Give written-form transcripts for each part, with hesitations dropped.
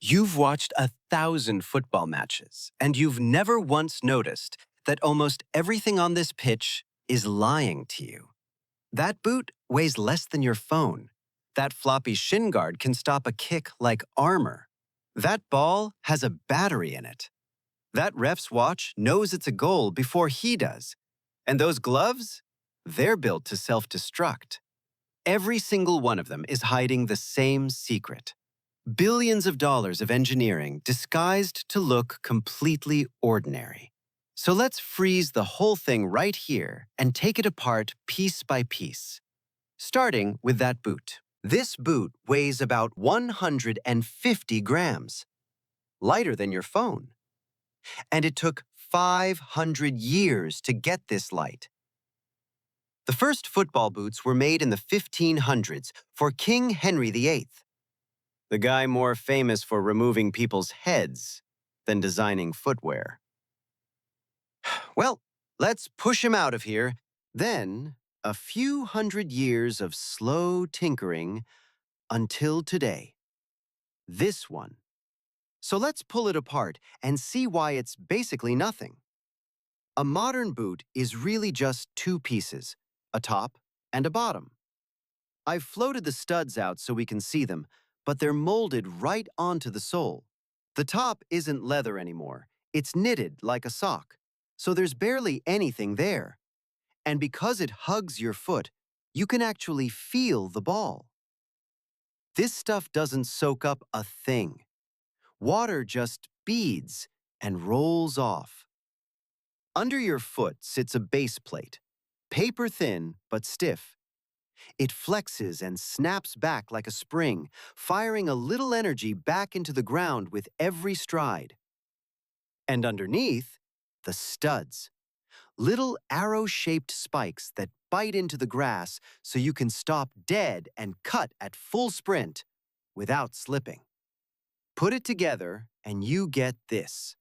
You've watched 1,000 football matches, and you've never once noticed that almost everything on this pitch is lying to you. That boot weighs less than your phone. That floppy shin guard can stop a kick like armor. That ball has a battery in it. That ref's watch knows it's a goal before he does. And those gloves? They're built to self-destruct. Every single one of them is hiding the same secret. Billions of dollars of engineering disguised to look completely ordinary. So let's freeze the whole thing right here and take it apart piece by piece. Starting with that boot. This boot weighs about 150 grams, lighter than your phone. And it took 500 years to get this light. The first football boots were made in the 1500s for King Henry VIII. The guy more famous for removing people's heads than designing footwear. Well, let's push him out of here. Then, a few hundred years of slow tinkering until today. This one. So let's pull it apart and see why it's basically nothing. A modern boot is really just two pieces, a top and a bottom. I've floated the studs out so we can see them, but they're molded right onto the sole. The top isn't leather anymore. It's knitted like a sock, so there's barely anything there. And because it hugs your foot, you can actually feel the ball. This stuff doesn't soak up a thing. Water just beads and rolls off. Under your foot sits a base plate, paper thin but stiff. It flexes and snaps back like a spring, firing a little energy back into the ground with every stride. And underneath, the studs. Little arrow-shaped spikes that bite into the grass so you can stop dead and cut at full sprint without slipping. Put it together and you get this.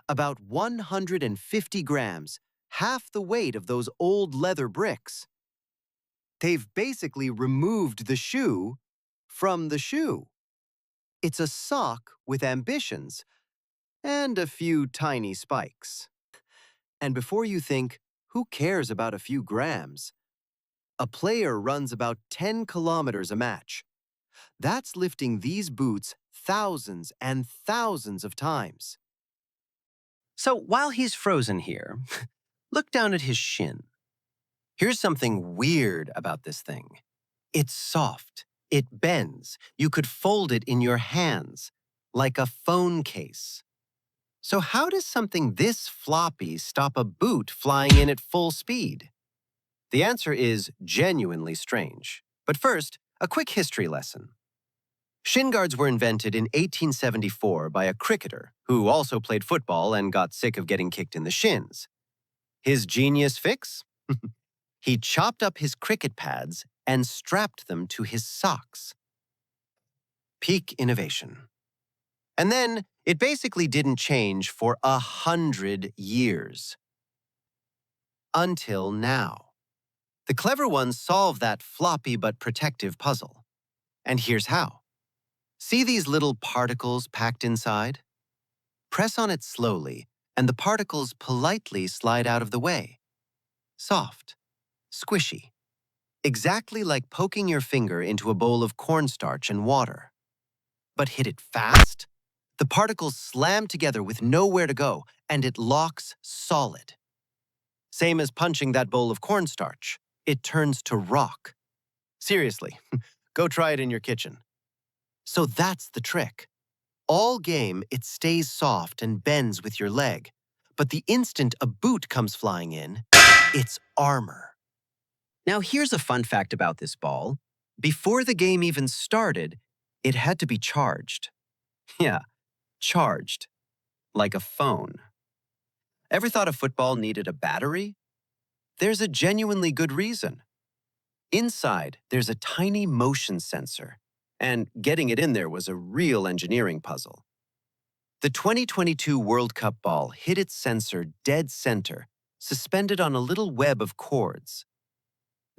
About 150 grams, half the weight of those old leather bricks. They've basically removed the shoe from the shoe. It's a sock with ambitions and a few tiny spikes. And before you think, who cares about a few grams? A player runs about 10 kilometers a match. That's lifting these boots thousands and thousands of times. So while he's frozen here, look down at his shin. Here's something weird about this thing. It's soft. It bends. You could fold it in your hands, like a phone case. So how does something this floppy stop a boot flying in at full speed? The answer is genuinely strange. But first, a quick history lesson. Shin guards were invented in 1874 by a cricketer who also played football and got sick of getting kicked in the shins. His genius fix? He chopped up his cricket pads and strapped them to his socks. Peak innovation. And then it basically didn't change for 100 years. Until now. The clever ones solved that floppy but protective puzzle. And here's how. See these little particles packed inside? Press on it slowly, and the particles politely slide out of the way. Soft. Squishy. Exactly like poking your finger into a bowl of cornstarch and water. But hit it fast, the particles slam together with nowhere to go, and it locks solid. Same as punching that bowl of cornstarch. It turns to rock. Seriously, go try it in your kitchen. So that's the trick. All game, it stays soft and bends with your leg. But the instant a boot comes flying in, it's armor. Now here's a fun fact about this ball. Before the game even started, it had to be charged. Yeah, charged. Like a phone. Ever thought a football needed a battery? There's a genuinely good reason. Inside, there's a tiny motion sensor, and getting it in there was a real engineering puzzle. The 2022 World Cup ball hit its sensor dead center, suspended on a little web of cords.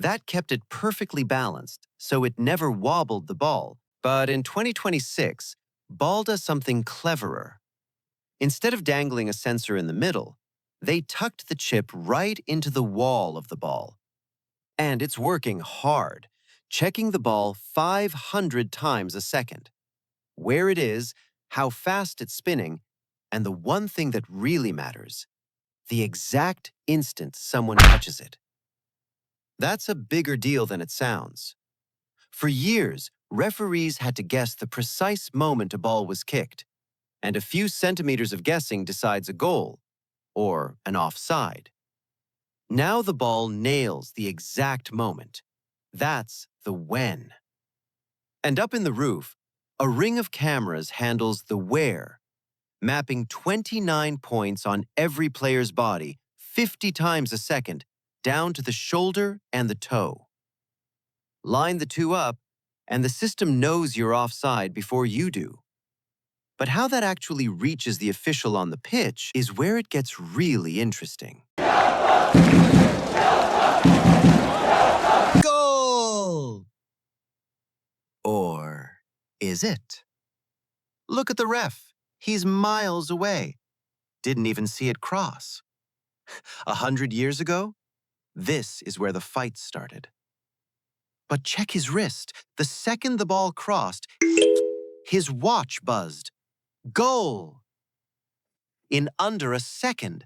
That kept it perfectly balanced, so it never wobbled the ball. But in 2026, Ball does something cleverer. Instead of dangling a sensor in the middle, they tucked the chip right into the wall of the ball. And it's working hard, checking the ball 500 times a second. Where it is, how fast it's spinning, and the one thing that really matters, the exact instant someone touches it. That's a bigger deal than it sounds. For years, referees had to guess the precise moment a ball was kicked, and a few centimeters of guessing decides a goal, or an offside. Now the ball nails the exact moment. That's the when. And up in the roof, a ring of cameras handles the where, mapping 29 points on every player's body 50 times a second, down to the shoulder and the toe. Line the two up, and the system knows you're offside before you do. But how that actually reaches the official on the pitch is where it gets really interesting. Goal! Or is it? Look at the ref. He's miles away. Didn't even see it cross. 100 years ago, this is where the fight started. But check his wrist. The second the ball crossed, his watch buzzed. Goal! In under a second.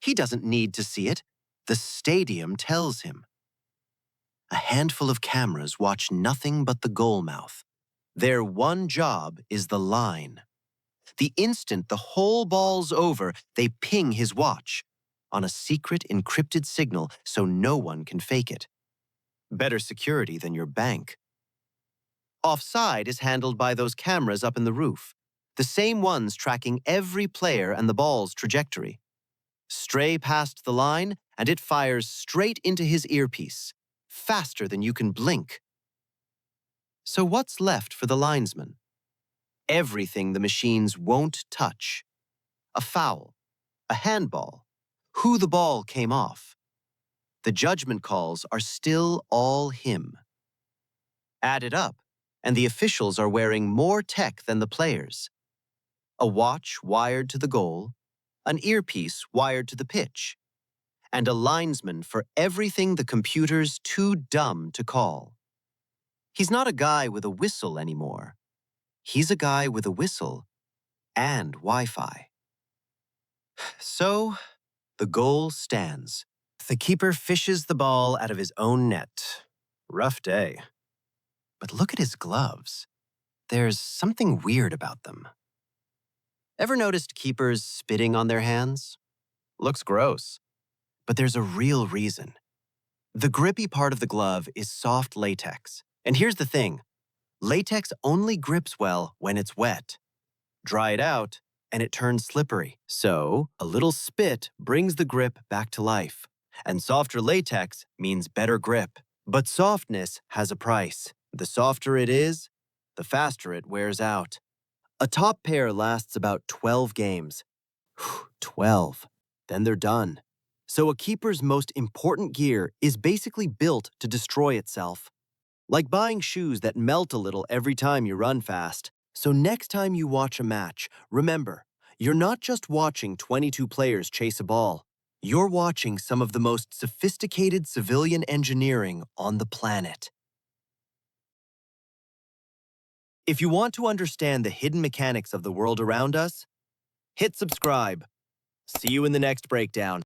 He doesn't need to see it. The stadium tells him. A handful of cameras watch nothing but the goal mouth. Their one job is the line. The instant the whole ball's over, they ping his watch on a secret encrypted signal so no one can fake it. Better security than your bank. Offside is handled by those cameras up in the roof, the same ones tracking every player and the ball's trajectory. Stray past the line, and it fires straight into his earpiece, faster than you can blink. So what's left for the linesman? Everything the machines won't touch. A foul, a handball, who the ball came off. The judgment calls are still all him. Add it up, and the officials are wearing more tech than the players. A watch wired to the goal, an earpiece wired to the pitch, and a linesman for everything the computer's too dumb to call. He's not a guy with a whistle anymore. He's a guy with a whistle and Wi-Fi. So, the goal stands. The keeper fishes the ball out of his own net. Rough day. But look at his gloves. There's something weird about them. Ever noticed keepers spitting on their hands? Looks gross. But there's a real reason. The grippy part of the glove is soft latex. And here's the thing. Latex only grips well when it's wet. Dry it out, and it turns slippery. So, a little spit brings the grip back to life. And softer latex means better grip. But softness has a price. The softer it is, the faster it wears out. A top pair lasts about 12 games. 12. Then they're done. So a keeper's most important gear is basically built to destroy itself. Like buying shoes that melt a little every time you run fast. So next time you watch a match, remember, you're not just watching 22 players chase a ball. You're watching some of the most sophisticated civilian engineering on the planet. If you want to understand the hidden mechanics of the world around us, hit subscribe. See you in the next breakdown.